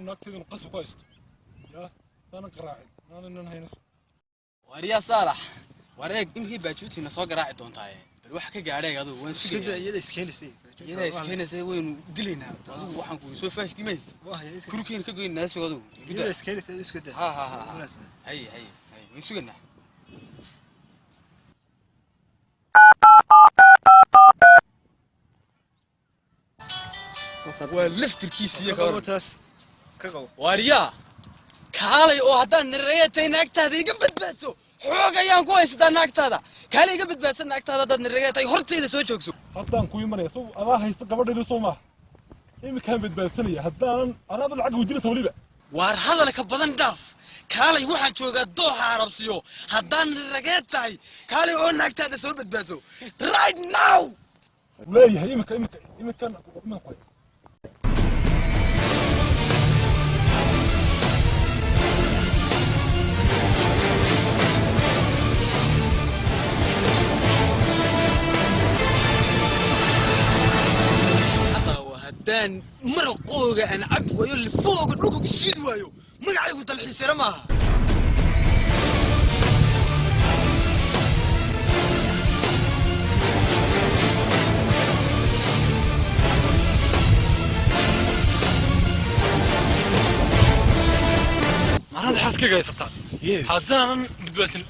نكتب القصب كويس يا أنا قراعي أنا ننهي واريا صالح واريك إمكي باتشوتي نسوق راعي دونتاي بروح كجاري هذا وين سكده يدا إسكينسي يدا إسكينسي وين دلينا هذا وحن كوي سوي فاش كيميز كل كين كجوين الناس هذا يدا إسكينسي إسكده ها هي وين سوينا ولفت الكيس يا كاغوتاس كاغو واريا كالي oo haddaan nirayatay naagtaada iga badbaadso xoog ayaan ku haystaa naagtaada kaali iga badbaadsan naagtaada dad nirayatay horteeda soo joogso haddaan ku imanaya soo adaa haysta gabadheedu soo ma imkaan badbaadsanaya haddaan anaad lacag weydiinaysa waliba waar hadalka badan dhaaf kaali waxaan joogaa dooxa arabsiyo haddaan nirayatay kaali oo naagtaada soo badbaadso right now leeyahay imkaan دان مرقوقة أنا عبد ويقول فوق الركوب الشيد وايو ما قاعد يقول تلحيس رماها هذا حاسك جاي سطع هذا أنا بتبسم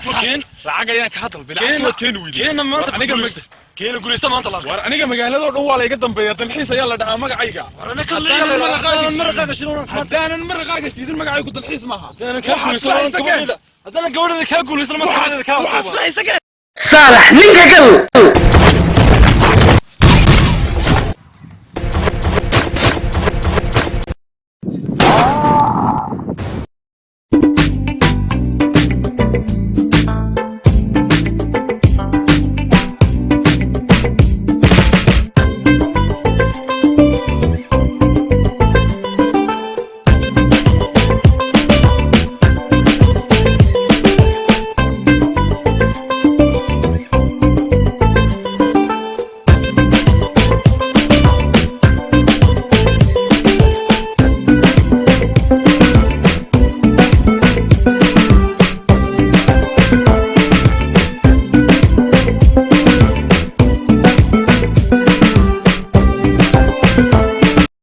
وكين lacag ayaan ka hadal bilaa keen weydii كين ما أنت aniga كين أقول ما أنت war aniga magaalada dhan waa la iga dambeeyaa dalxiis ayaa la dhaca magacayga أنا كل مرة شنو hadaanan maraqaaga siidin magacaygu dalxiis maaha أنا كأقول هذا أنا قولي ذا كأقول ما waxaas la isaga صالح نينكا قال